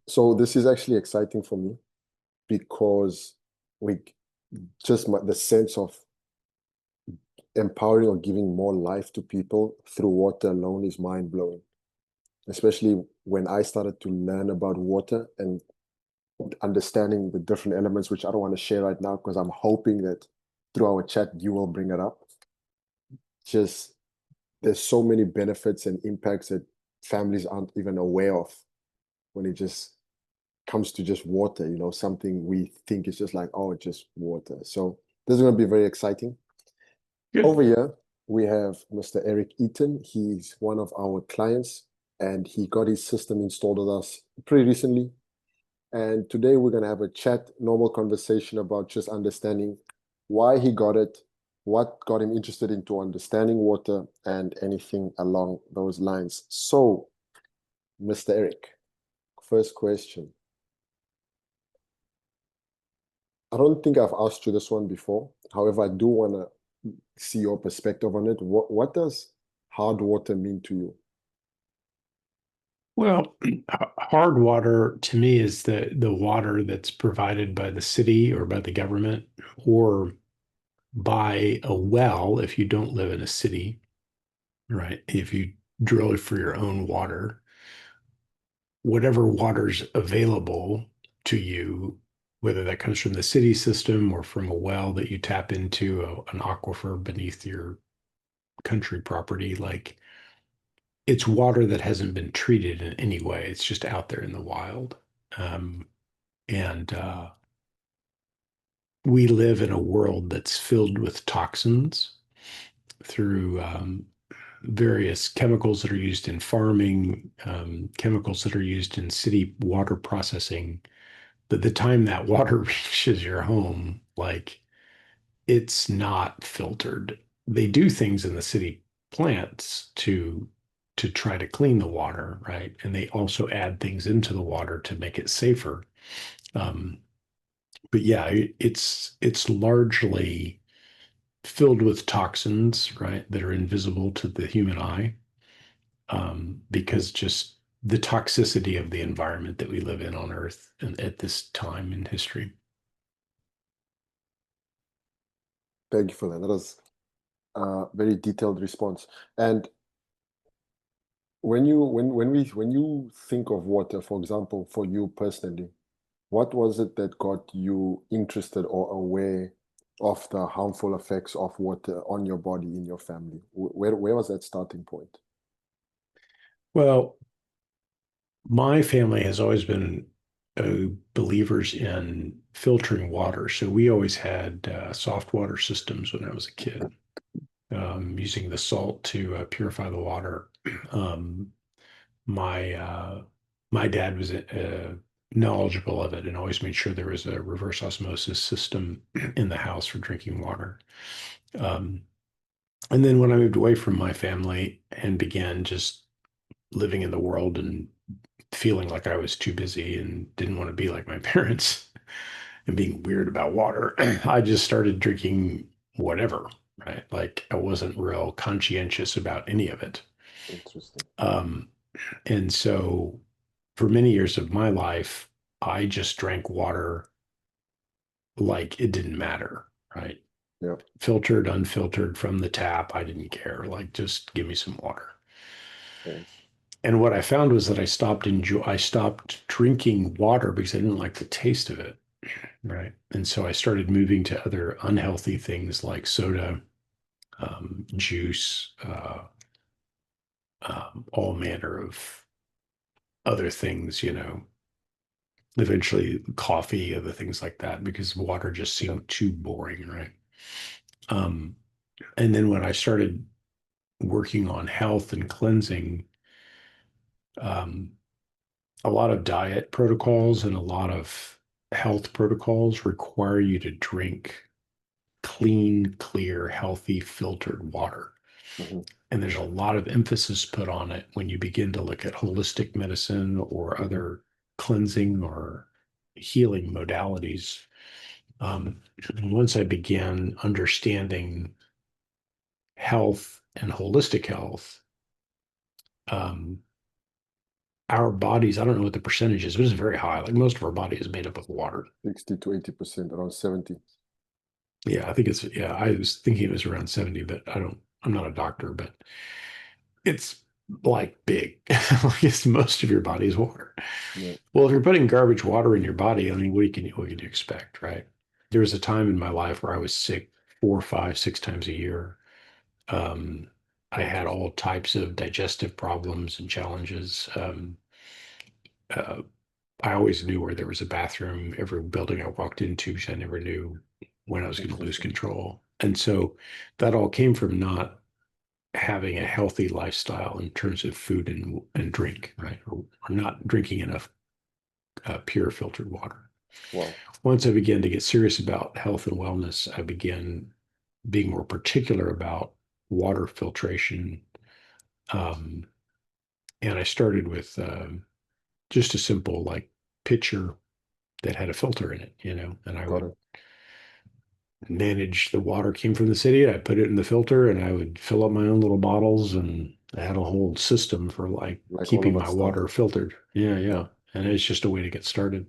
So this is actually exciting for me because we the sense of empowering or giving more life to people through water alone is mind blowing. Especially when I started to learn about water and understanding the different elements, which I don't want to share right now because I'm hoping that through our chat you will bring it up. Just there's so many benefits and impacts that families aren't even aware of when it just comes to just water, something we think is just like, oh, it's just water. So this is going to be very exciting. Good. Over here, we have Mr. Eric Eaton. He's one of our clients and he got his system installed with us pretty recently. And today we're going to have a chat, normal conversation about just understanding why he got it, what got him interested into understanding water, and anything along those lines. So, Mr. Eric, first question. I don't think I've asked you this one before. However, I do want to see your perspective on it. What does hard water mean to you? Well, hard water to me is the water that's provided by the city or by the government or by a well if you don't live in a city, right? If you drill for your own water, whatever water's available to you, whether that comes from the city system or from a well that you tap into an aquifer beneath your country property, like it's water that hasn't been treated in any way. It's just out there in the wild. Um, and we live in a world that's filled with toxins through various chemicals that are used in farming, chemicals that are used in city water processing. But the time that water reaches your home, like it's not filtered. They do things in the city plants to try to clean the water, right? And they also add things into the water to make it safer. Um, but yeah, it's largely filled with toxins, right, that are invisible to the human eye, because just the toxicity of the environment that we live in on Earth and at this time in history. Thank you for that. That was a very detailed response. And when you think of water, for example, for you personally, what was it that got you interested or aware of the harmful effects of water on your body, in your family? Where was that starting point? Well, my family has always been believers in filtering water. So we always had soft water systems when I was a kid, using the salt to purify the water. Um, my my dad was knowledgeable of it and always made sure there was a reverse osmosis system in the house for drinking water. Um, and then when I moved away from my family and began just living in the world and feeling like I was too busy and didn't want to be like my parents and being weird about water, I just started drinking whatever, right? Like I wasn't real conscientious about any of it. Interesting. Um, and so for many years of my life, I just drank water like it didn't matter, right? Yeah. Filtered, unfiltered from the tap, I didn't care. Like just give me some water. Okay. And what I found was that I stopped drinking water because I didn't like the taste of it. Right. And so I started moving to other unhealthy things like soda, juice, all manner of other things, eventually coffee, other things like that, because water just Yeah. seemed too boring. Right. Um, and then when I started working on health and cleansing, um, a lot of diet protocols and a lot of health protocols require you to drink clean, clear, healthy, filtered water. Mhm. And there's a lot of emphasis put on it when you begin to look at holistic medicine or Mhm. other cleansing or healing modalities. Once I began understanding health and holistic health, um, our bodies, I don't know what the percentage is, but it's very high. Like most of our body is made up of water. 60 to 80%, around 70. Yeah, I think it's, yeah, I was thinking it was around 70, but I'm not a doctor, but it's like big. Like it's most of your body is water. Yeah, Well, if you're putting garbage water in your body, I mean, what can you expect, right? There was a time in my life where I was sick 4, 5, 6 times a year. Um, I had interesting. all types of digestive problems and challenges. Uh, I always knew where there was a bathroom every building I walked into, so I never knew when I was going to lose Interesting. control. And so that all came from not having a healthy lifestyle in terms of food and drink, right? Or not drinking enough pure filtered water. Wow. Once I began to get serious about health and wellness, I began being more particular about water filtration. Um, and I started with just a simple like pitcher that had a filter in it, and I Got would it. manage the water came from the city. I put it in the filter and I would fill up my own little bottles and I had a whole system for like Like all of keeping my us start. water filtered. Yeah, Yeah. yeah. And it's just a way to get started.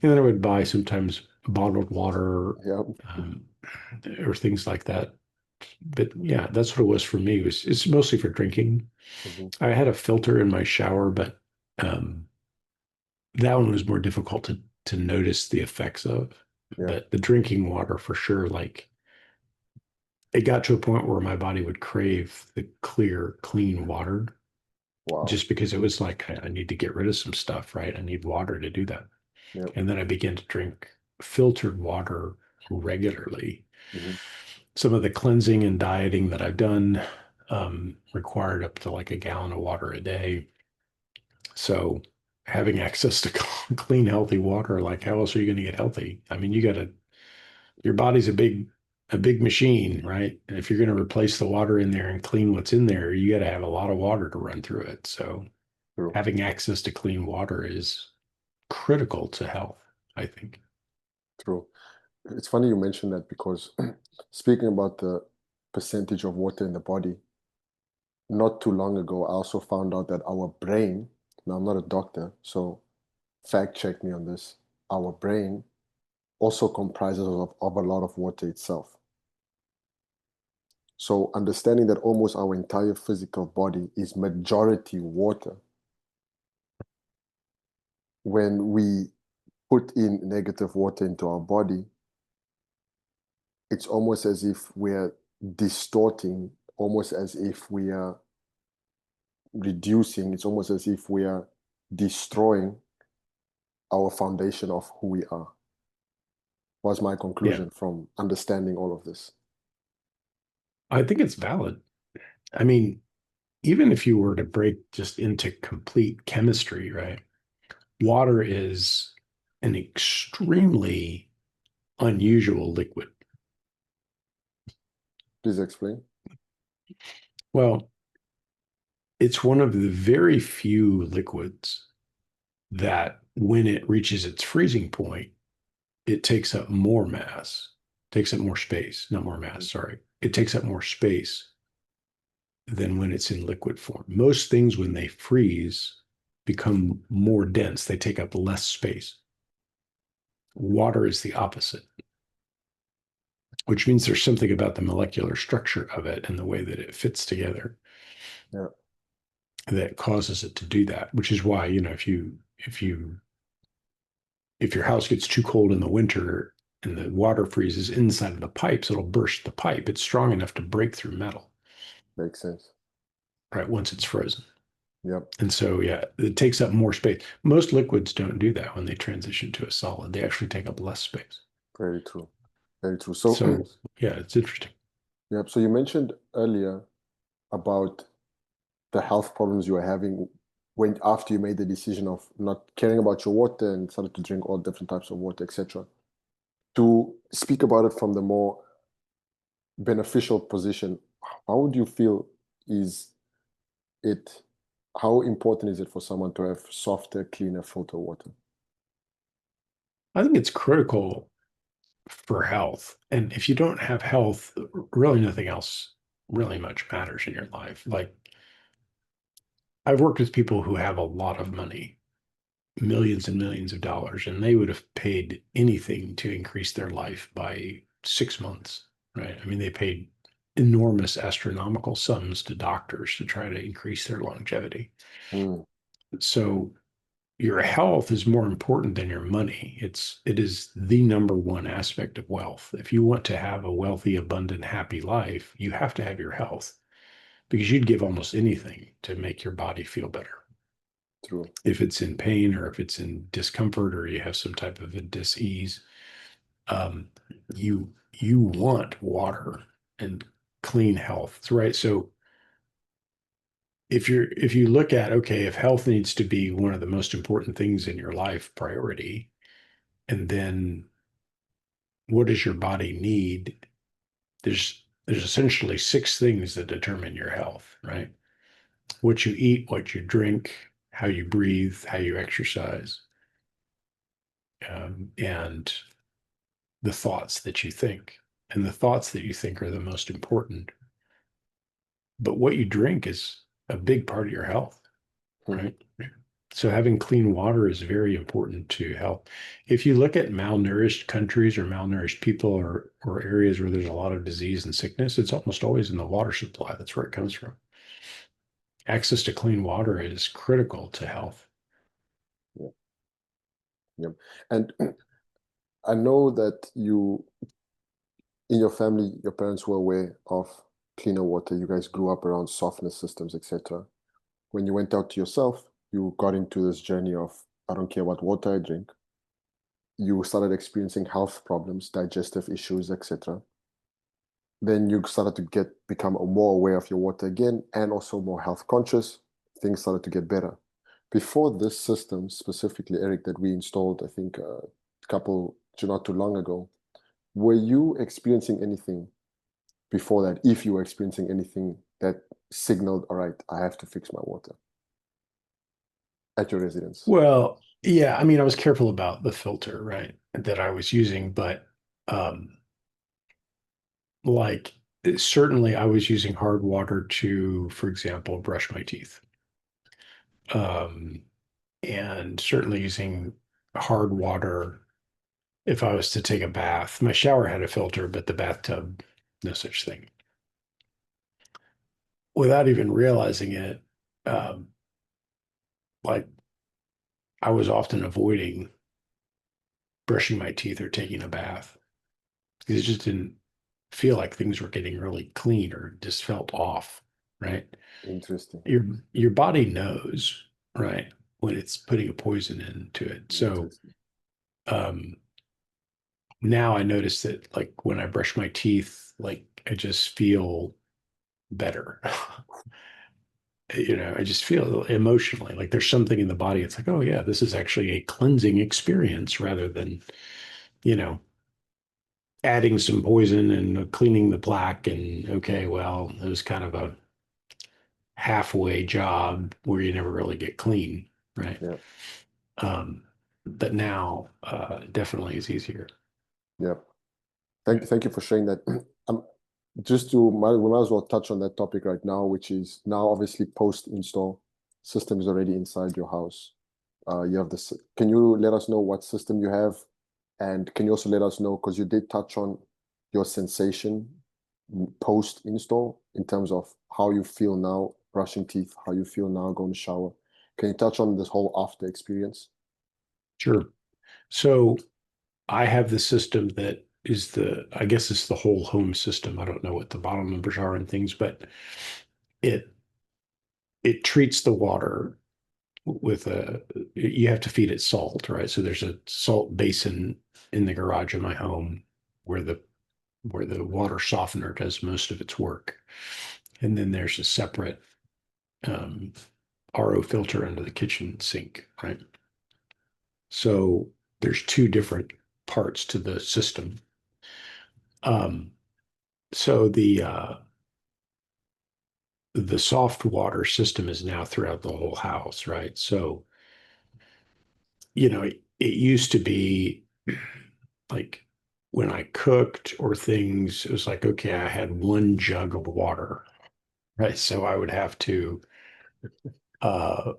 And then I would buy sometimes bottled water Yeah. um, or things like that. But yeah, that's what it was for me. It's mostly for drinking. Hmm. I had a filter in my shower, but um, that one was more difficult to notice the effects of. Yeah. But the drinking water for sure, like it got to a point where my body would crave the clear, clean water Wow. just because it was like, I need to get rid of some stuff, right? I need water to do that. Yeah. And then I began to drink filtered water regularly. Hmm. Some of the cleansing and dieting that I've done required up to like a gallon of water a day. So having access to clean, healthy water, like how else are you going to get healthy? I mean, your body's a big machine, right? And if you're going to replace the water in there and clean what's in there, you got to have a lot of water to run through it. So True. having access to clean water is critical to health, I think. True. It's funny you mentioned that because speaking about the percentage of water in the body, not too long ago, I also found out that our brain, now I'm not a doctor, so fact check me on this, our brain also comprises of a lot of water itself. So understanding that almost our entire physical body is majority water, when we put in negative water into our body, it's almost as if we're distorting, almost as if we are reducing, it's almost as if we are destroying our foundation of who we are, was my Yeah, conclusion from understanding all of this. I think it's valid. I mean, even if you were to break just into complete chemistry, right? Water is an extremely unusual liquid. Please explain. Well, it's one of the very few liquids that when it reaches its freezing point, it takes up more mass, takes up more space, not more mass, Mhm. sorry. It takes up more space than when it's in liquid form. Most things, when they freeze, become more dense, they take up less space. Water is the opposite, which means there's something about the molecular structure of it and the way that it fits together Yeah, that causes it to do that, which is why, if your house gets too cold in the winter and the water freezes inside of the pipes, it'll burst the pipe. It's strong enough to break through metal, makes sense. right? Once it's frozen. Yep, And so, yeah, it takes up more space. Most liquids don't do that when they transition to a solid. They actually take up less space. very true. Very true. So, So, yeah, it's interesting. yep. So you mentioned earlier about the health problems you were having when after you made the decision of not caring about your water and started to drink all different types of water, etc. To speak about it from the more beneficial position, how would you feel is it, how important is it for someone to have softer, cleaner filter water? I think it's critical for health. And if you don't have health, really nothing else really much matters in your life. Like, I've worked with people who have a lot of money, millions and millions of dollars, and they would have paid anything to increase their life by 6 months, right? I mean, they paid enormous astronomical sums to doctors to try to increase their longevity. Mm, So your health is more important than your money. It is the number one aspect of wealth. If you want to have a wealthy, abundant, happy life, you have to have your health because you'd give almost anything to make your body feel better. true. If it's in pain or if it's in discomfort or you have some type of a dis-ease, um, you want water and clean health, right? So if you look at, okay, if health needs to be one of the most important things in your life priority, and then what does your body need? There's essentially six things that determine your health, right? What you eat, what you drink, how you breathe, how you exercise, and the thoughts that you think. And the thoughts that you think are the most important. But what you drink is a big part of your health, Mm, right? So having clean water is very important to health. If you look at malnourished countries or malnourished people or areas where there's a lot of disease and sickness, it's almost always in the water supply. That's where it comes from. Access to clean water is critical to health. yeah, yeah. And I know that in your family, your parents were aware of cleaner water. You guys grew up around softness systems, etc. When you went out to yourself, you got into this journey of, I don't care what water I drink. You started experiencing health problems, digestive issues, etc. Then you started to become more aware of your water again and also more health conscious. Things started to get better. Before this system, specifically, Eric, that we installed, I think a couple, not too long ago, were you experiencing anything before that, if you were experiencing anything that signaled, all right, I have to fix my water at your residence? Well, yeah, I mean, I was careful about the filter, right, that I was using, but um, like certainly I was using hard water to, for example, brush my teeth. Um, and certainly using hard water if I was to take a bath. My shower had a filter, but the bathtub, no such thing. Without even realizing it, um, like I was often avoiding brushing my teeth or taking a bath because it just didn't feel like things were getting really clean or just felt off, right? Interesting. Your your body knows, right, when it's putting a poison into it. So Interesting. um, now I notice that like when I brush my teeth, like I just feel better. I just feel emotionally like there's something in the body. It's like, oh yeah, this is actually a cleansing experience rather than, you know, adding some poison and cleaning the plaque. And okay, well, it was kind of a halfway job where you never really get clean, right? Yeah. Um, but now definitely is easier. Yeah. Thank you for sharing that. Um, we might as well touch on that topic right now, which is now obviously post-install system is already inside your house. You have this. Can you let us know what system you have, and can you also let us know because you did touch on your sensation post-install in terms of how you feel now brushing teeth, how you feel now going to shower. Can you touch on this whole after experience? Sure. So I have the system that is I guess it's the whole home system. I don't know what the bottle numbers are and things, but it it treats the water with you have to feed it salt, right? So there's a salt basin in the garage of my home where the water softener does most of its work. And then there's a separate um, RO filter under the kitchen sink, right? So there's two different parts to the system. Um, so the soft water system is now throughout the whole house, right? So, it used to be like when I cooked or things, it was like, okay, I had one jug of water, right? So I would have to uh,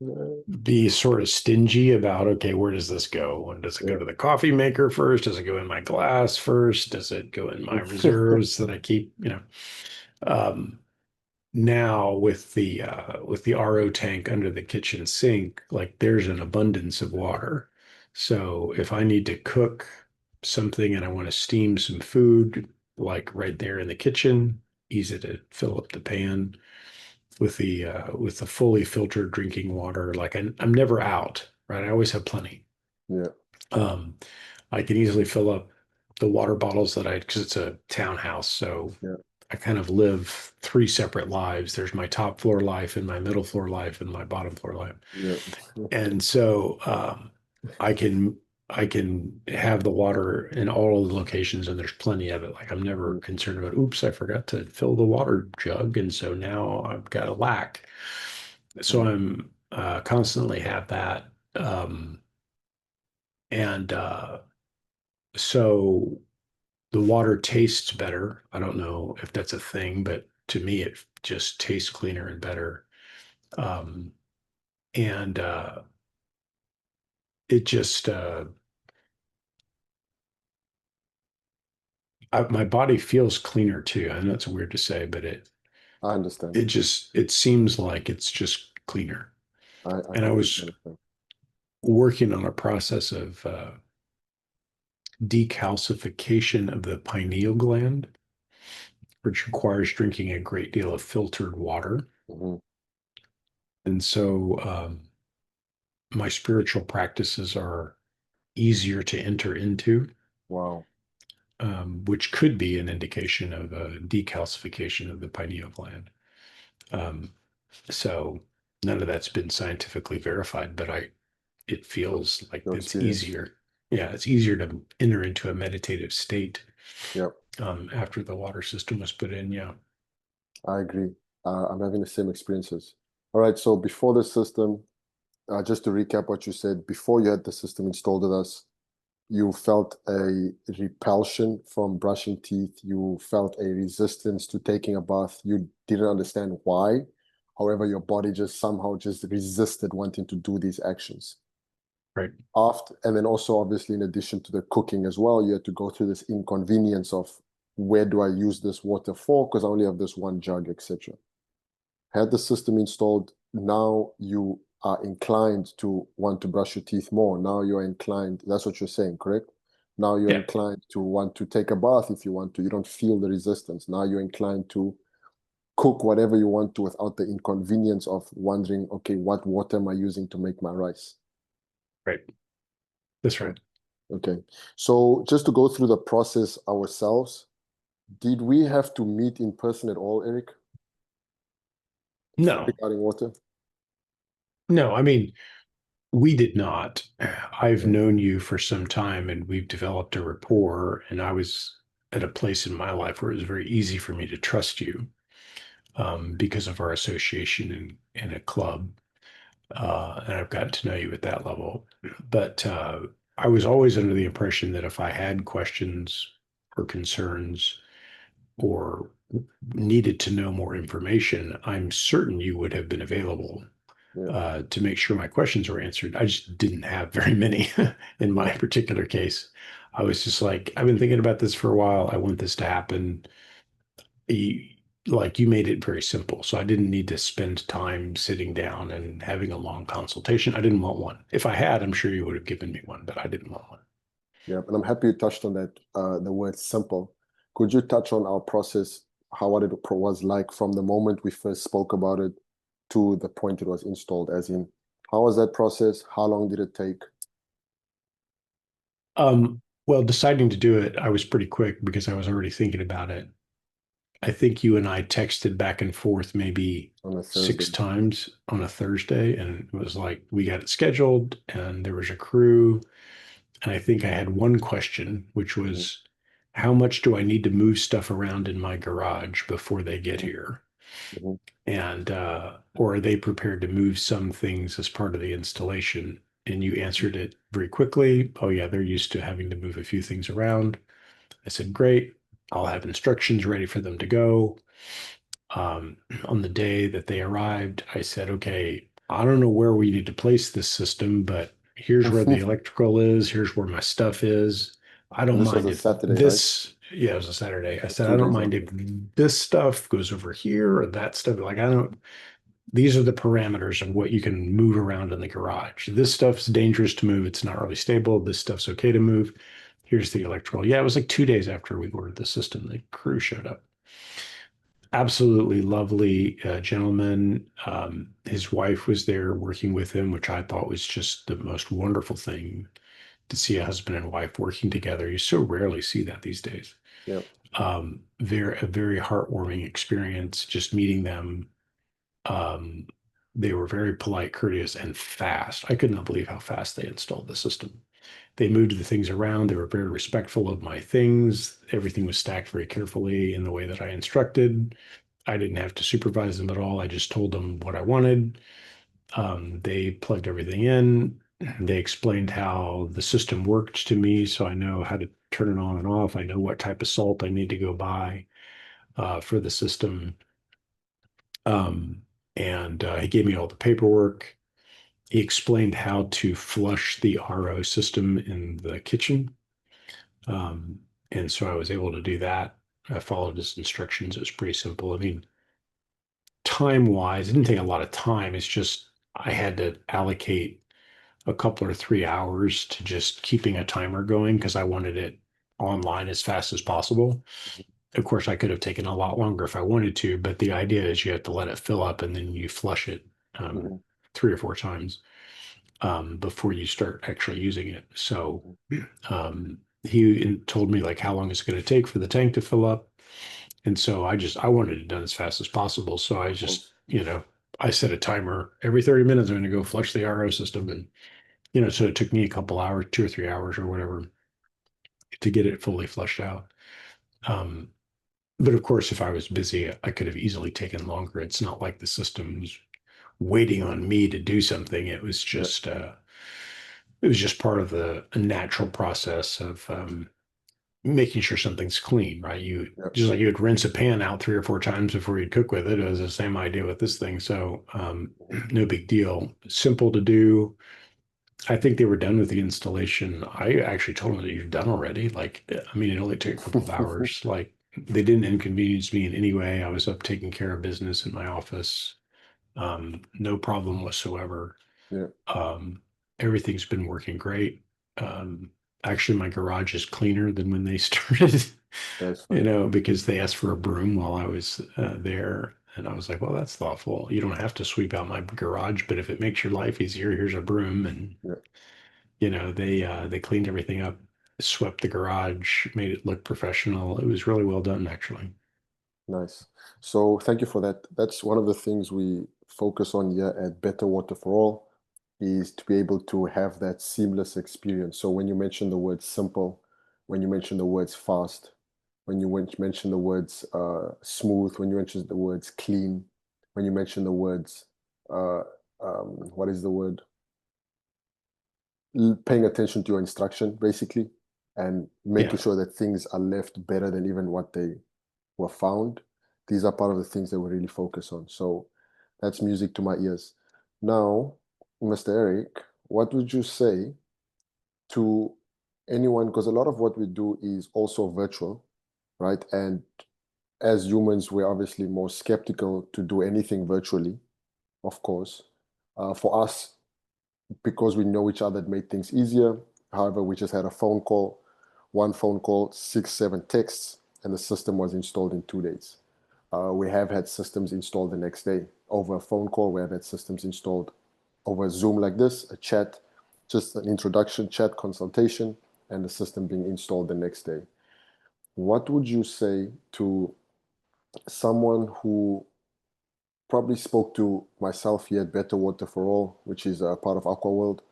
Yeah. be sort of stingy about, okay, where does this go? And does it go Yeah. to the coffee maker first? Does it go in my glass first? Does it go in my reserves that I keep, Um, now with the RO tank under the kitchen sink, like there's an abundance of water. So if I need to cook something and I want to steam some food, like right there in the kitchen, easy to fill up the pan with the fully filtered drinking water. Like I'm never out, right? I always have plenty. Yeah. Um, I can easily fill up the water bottles that because it's a townhouse, so Yeah. I kind of live three separate lives. There's my top floor life and my middle floor life and my bottom floor life. Yeah. And so I can have the water in all of the locations and there's plenty of it. Like I'm never Mm, concerned about, oops, I forgot to fill the water jug. And so now I've got a lack. So mm. I'm constantly have that. And so the water tastes better. I don't know if that's a thing, but to me, it just tastes cleaner and better. Um, and it just, my body feels cleaner too. I know it's weird to say, but I understand. it seems like it's just cleaner. I And I completely was understand. working on a process of decalcification of the pineal gland, which requires drinking a great deal of filtered water. Hmm. And so my spiritual practices are easier to enter into, Wow. which could be an indication of a decalcification of the pineal gland. Um, so none of that's been scientifically verified, but it feels like Your it's experience. easier. Yeah, it's easier to enter into a meditative state Yeah, after the water system was put in. Yeah. I agree. I'm having the same experiences. All right. So before the system, just to recap what you said, before you had the system installed with us, you felt a repulsion from brushing teeth. You felt a resistance to taking a bath. You didn't understand why. However, your body just somehow just resisted wanting to do these actions. Right. After, and then also obviously in addition to the cooking as well, you had to go through this inconvenience of where do I use this water for? Because I only have this one jug, etc. Had the system installed, now you are inclined to want to brush your teeth more. Now you're inclined, that's what you're saying, correct? Now you're Yeah. inclined to want to take a bath if you want to. You don't feel the resistance. Now you're inclined to cook whatever you want to without the inconvenience of wondering, okay, what water am I using to make my rice? Right. That's Oh, right. okay. So just to go through the process ourselves, did we have to meet in person at all, Eric, No, regarding water? no. I mean, we did not. I've Yeah. known you for some time and we've developed a rapport. And I was at a place in my life where it was very easy for me to trust you because of our association in a club. And I've gotten to know you at that level. But I was always under the impression that if I had questions or concerns or needed to know more information, I'm certain you would have been available Yeah. to make sure my questions were answered. I just didn't have very many in my Yeah. particular case. I was just like, I've been thinking about this for a while. I want this to happen. You, like you made it very simple. So I didn't need to spend time sitting down and having a long consultation. I didn't want one. If I had, I'm sure you would have given me one, but I didn't want one. Yeah, and I'm happy you touched on that, the word simple. Could you touch on our process, how what it was like from the moment we first spoke about it to the point it was installed, as in, how was that process? How long did it take? Well, deciding to do it, I was pretty quick because I was already thinking about it. I think you and I texted back and forth maybe On a Thursday? 6 times on a Thursday, and it was like we got it scheduled, and there was a crew. And I think I had one question, which Mhm. was, how much do I need to move stuff around in my garage before they get here? Mhm. And or are they prepared to move some things as part of the installation? And you answered it very quickly. Oh yeah, they're used to having to move a few things around. I said, great. I'll have instructions ready for them to go. On the day that they arrived, I said, okay, I don't know where we need to place this system, but here's where the And electrical is. Here's where my stuff is. I don't this was mind a if Saturday, right? this, yeah, it was a Saturday. I Just said, I two don't days mind after. if this stuff goes over here or that stuff. Like, I don't, these are the parameters of what you can move around in the garage. This stuff's dangerous to move. It's not really stable. This stuff's okay to move. Here's the electrical. Yeah, it was like 2 days after we ordered the system, the crew showed up. Absolutely lovely gentleman. His wife was there working with him, which I thought was just the most wonderful thing to see a husband and wife working together. You so rarely see that these days. Yeah. A very heartwarming experience just meeting them. Um, they were very polite, courteous, and fast. I could not believe how fast they installed the system. They moved the things around. They were very respectful of my things. Everything was stacked very carefully in the way that I instructed. I didn't have to supervise them at all. I just told them what I wanted. They plugged everything in. They explained how the system worked to me, so I know how to turn it on and off. I know what type of salt I need to go buy for the system. And he gave me all the paperwork. He explained how to flush the RO system in the kitchen. Um, and so I was able to do that. I followed his instructions. It was pretty simple. I mean, time wise, it didn't take a lot of time. It's just I had to allocate a couple or 3 hours to just keeping a timer going because I wanted it online as fast as possible. Of course, I could have taken a lot longer if I wanted to, but the idea is you have to let it fill up and then you flush it um, Hmm. 3 or 4 times before you start actually using it. So Hmm. he told me like how long it's going to take for the tank to fill up. And so I wanted it done as fast as possible. So I Of just, course. I set a timer every 30 minutes. I'm going to go flush the RO system. And, so it took me a couple hours, 2 or 3 hours or whatever to get it fully flushed out. Um, but of course, if I was busy, I could have easily taken longer. It's not like the system's waiting on me to do something. Yeah. It was just part of the a natural process of making sure something's clean, right? You Yeah. just like you would rinse a pan out 3 or 4 times before you'd cook with it. It was the same idea with this thing. So Hmm. no big deal. Simple to do. I think they were done with the installation. I actually told them that you've done already. Like, I mean, it only took a couple of hours. Like they didn't inconvenience me in any way. I was up taking care of business in my office. No problem whatsoever. Yeah. Um, Everything's been working great. Um, Actually, my garage is cleaner than when they started, That's fine. because they asked for a broom while I was there. And I was like, well, that's thoughtful. You don't have to sweep out my garage, but if it makes your life easier, here's a broom. And, Yeah. they cleaned everything up, swept the garage, made it look professional. It was really well done, actually. Nice. So thank you for that. That's one of the things we focus on here at Better Water for All is to be able to have that seamless experience. So when you mention the word simple, when you mention the words fast, when you mention the words smooth, when you mention the words clean, when you mention the words uh, what is the word? Paying attention to your instruction, basically, and Yeah. making sure that things are left better than even what they were found. These are part of the things that we really focus on. So that's music to my ears. Now, Mr. Eric, what would you say to anyone? Because a lot of what we do is also virtual, right? And as humans, we're obviously more skeptical to do anything virtually, of course. For us, because we know each other, it made things easier. However, we just had a phone call, one phone call, 6, 7 texts, and the system was installed in 2 days. We have had systems installed the next day over a phone call. We have had systems installed over Zoom like this, a chat, just an introduction, chat consultation, and the system being installed the next day. What would you say to someone who probably spoke to myself here at Better Water for All, which is a part of Aqua World,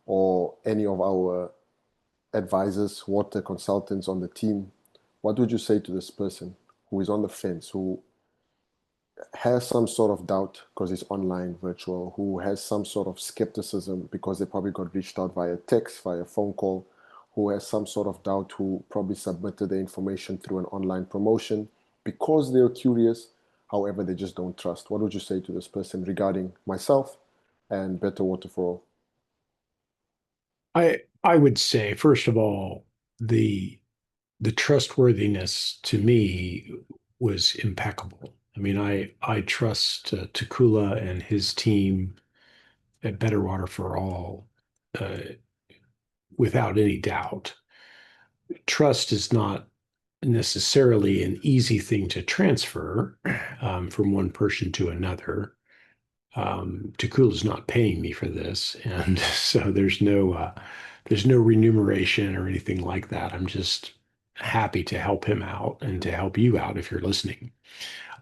or any of our advisors, water consultants on the team? What would you say to this person who is on the fence, who has some sort of doubt because it's online, virtual, who has some sort of skepticism because they probably got reached out via text, via phone call, who has some sort of doubt, who probably submitted the information through an online promotion because they're curious, However, they just don't trust. What would you say to this person regarding myself and Better Water for All? I would say, first of all, the trustworthiness to me was impeccable. I mean, I trust Takula and his team at Better Water for All uh, without any doubt. Trust is not necessarily an easy thing to transfer from one person to another. Takula is not paying me for this, and so there's no remuneration or anything like that. I'm just happy to help him out and to help you out if you're listening.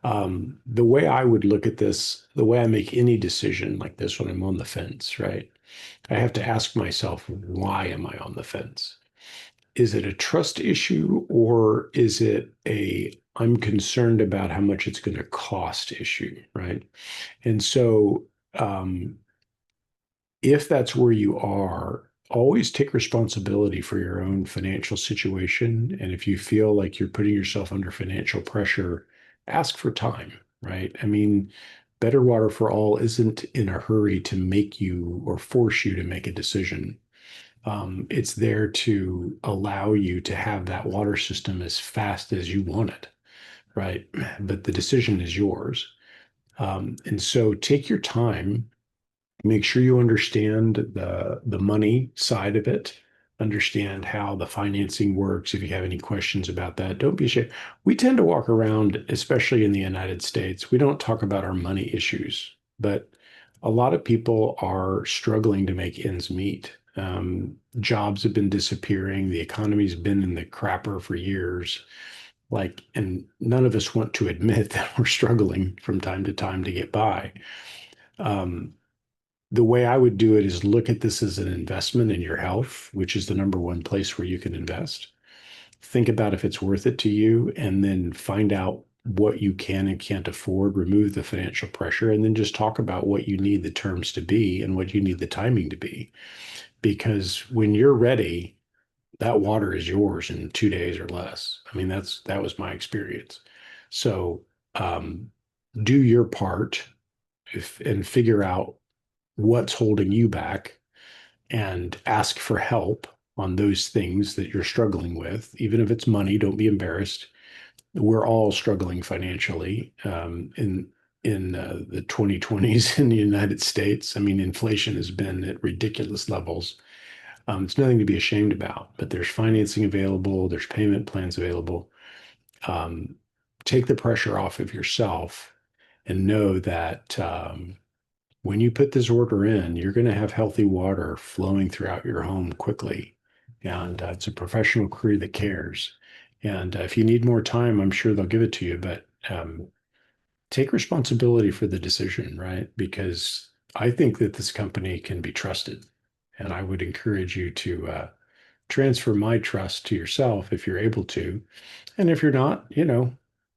The way I would look at this, the way I make any decision like this when I'm on the fence, right? I have to ask myself, why am I on the fence? Is it a trust issue or is it a I'm concerned about how much it's going to cost issue, right? And so, um, if that's where you are, always take responsibility for your own financial situation. And if you feel like you're putting yourself under financial pressure, ask for time, right? I mean, Better Water for All isn't in a hurry to make you or force you to make a decision. It's there to allow you to have that water system as fast as you want it, right? But the decision is yours. And so take your time, make sure you understand the money side of it, understand how the financing works. If you have any questions about that, don't be ashamed. We tend to walk around, especially in the United States, we don't talk about our money issues, but a lot of people are struggling to make ends meet. Jobs have been disappearing. The economy's been in the crapper for years. Like, and none of us want to admit that we're struggling from time to time to get by. Um, the way I would do it is look at this as an investment in your health, which is the number one place where you can invest. Think about if it's worth it to you, and then find out what you can and can't afford, remove the financial pressure, and then just talk about what you need the terms to be and what you need the timing to be. Because when you're ready, that water is yours in 2 days or less. I mean, that was my experience. So um, do your part and figure out what's holding you back and ask for help on those things that you're struggling with. Even if it's money, don't be embarrassed. We're all struggling financially in the 2020s in the United States. I mean, inflation has been at ridiculous levels. It's nothing to be ashamed about, but there's financing available, there's payment plans available. Um, Take the pressure off of yourself and know that when you put this order in, you're going to have healthy water flowing throughout your home quickly. And it's a professional crew that cares. And if you need more time, I'm sure they'll give it to you. But take responsibility for the decision, right? Because I think that this company can be trusted. And I would encourage you to transfer my trust to yourself if you're able to. And if you're not,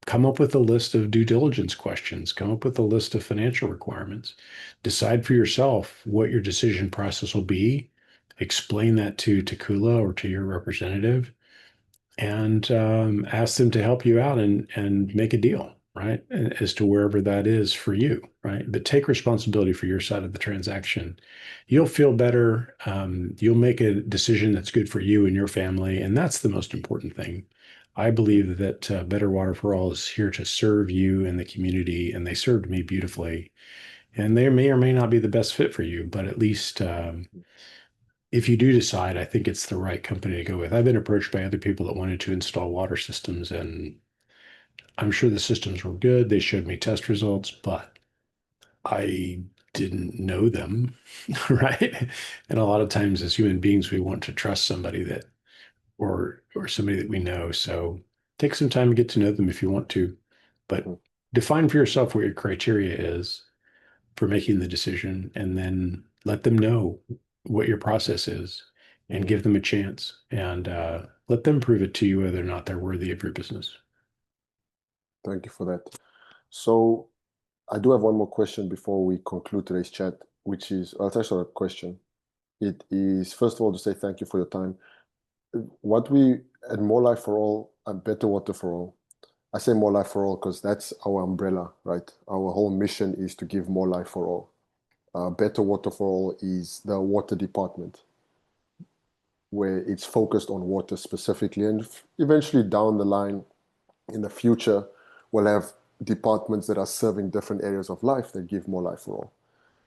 come up with a list of due diligence questions, come up with a list of financial requirements, decide for yourself what your decision process will be, explain that to Takula or to your representative, and ask them to help you out and make a deal, right? As to wherever that is for you, right? But take responsibility for your side of the transaction. You'll feel better. You'll make a decision that's good for you and your family, and that's the most important thing. I believe that Better Water for All is here to serve you and the community, and they served me beautifully. And they may or may not be the best fit for you, but at least if you do decide, I think it's the right company to go with. I've been approached by other people that wanted to install water systems, and I'm sure the systems were good. They showed me test results, but I didn't know them, right? And a lot of times as human beings, we want to trust somebody that or somebody that we know. So take some time to get to know them if you want to, but define for yourself what your criteria is for making the decision, and then let them know what your process is and give them a chance and let them prove it to you whether or not they're worthy of your business. Thank you for that. So I do have one more question before we conclude today's chat, which is, well, it's actually a question. It is, first of all, to say thank you for your time. What we at More Life for All and Better Water for All, I say more life for all because that's our umbrella, right? Our whole mission is to give more life for all. Better Water for All is the water department where it's focused on water specifically. And eventually down the line, in the future, we'll have departments that are serving different areas of life that give more life for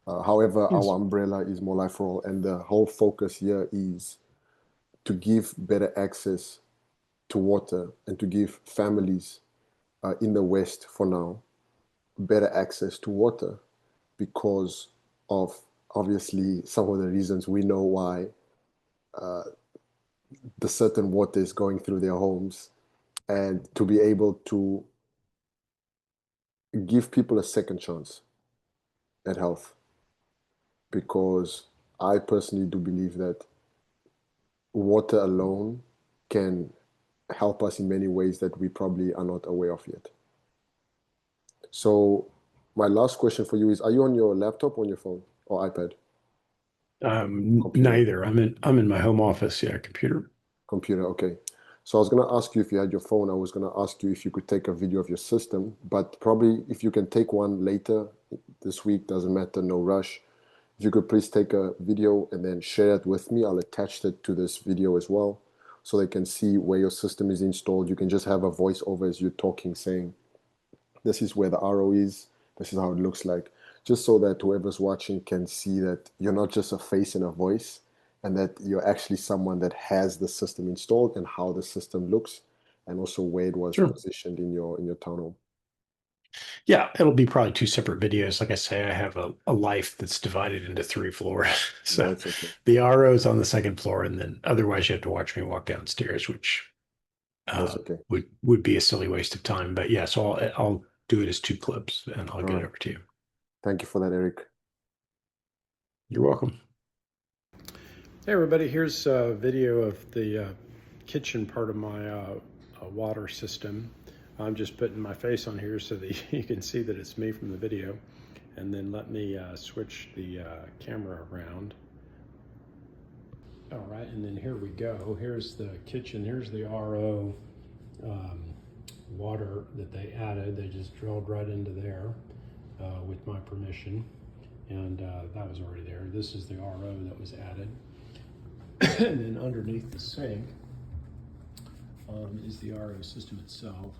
all. However, Yes. our umbrella is more life for all. And the whole focus here is to give better access to water and to give families in the West for now better access to water because of obviously some of the reasons we know why the certain water is going through their homes, and to be able to give people a second chance at health, because I personally do believe that water alone can help us in many ways that we probably are not aware of yet. So my last question for you is, are you on your laptop, on your phone, or iPad? Computer. Neither. I'm in my home office. Yeah, computer. Computer, okay. So I was going to ask you if you had your phone. I was going to ask you if you could take a video of your system, but probably if you can take one later this week, doesn't matter, no rush. If you could please take a video and then share it with me, I'll attach it to this video as well so they can see where your system is installed. You can just have a voiceover as you're talking saying, this is where the RO is, this is how it looks like, just so that whoever's watching can see that you're not just a face and a voice, and that you're actually someone that has the system installed and how the system looks, and also where it was Sure. positioned in your townhome. Yeah, it'll be probably two separate videos. Like I say, I have a life that's divided into three floors. So That's okay. the RO is on the second floor, and then otherwise you have to watch me walk downstairs, which That's okay. would be a silly waste of time. But yeah, so I'll do it as two clips and I'll All get it right. over to you. Thank you for that, Eric. You're welcome. Hey everybody, here's a video of the kitchen part of my water system. I'm just putting my face on here so that you can see that it's me from the video. And then let me switch the camera around. All right, and then here we go. Here's the kitchen. Here's the RO water that they added. They just drilled right into there with my permission. And that was already there. This is the RO that was added. And then underneath the sink is the RO system itself.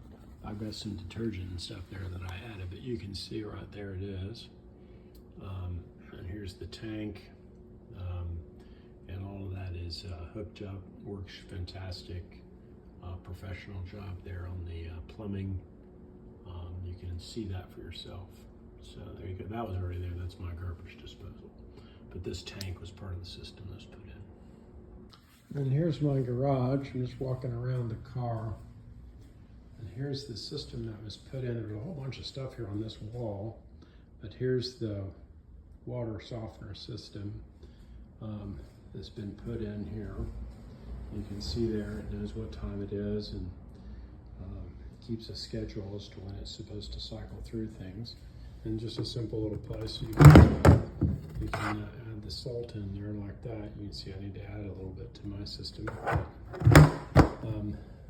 I've got some detergent and stuff there that I added, but you can see right there it is. And here's the tank. And all of that is hooked up, works fantastic. Professional job there on the plumbing. You can see that for yourself. So there you go. That was already there. That's my garbage disposal. But this tank was part of the system that was put in. And here's my garage. I'm just walking around the car. And here's the system that was put in. There's a whole bunch of stuff here on this wall. But here's the water softener system that's been put in here. You can see there it knows what time it is, and it keeps a schedule as to when it's supposed to cycle through things. And just a simple little place you can add the salt in there like that. You can see I need to add a little bit to my system.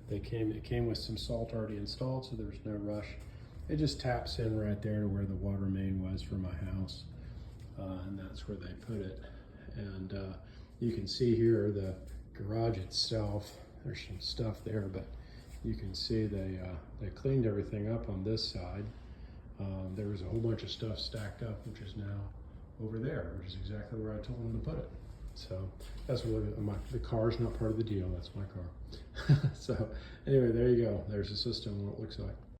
It came with some salt already installed, so there's no rush. It just taps in right there to where the water main was for my house, and that's where they put it. And you can see here the garage itself. There's some stuff there, but you can see they cleaned everything up on this side. There was a whole bunch of stuff stacked up, which is now over there, which is exactly where I told them to put it. So that's really the car's not part of the deal. That's my car. So anyway, there you go. There's the system, what it looks like.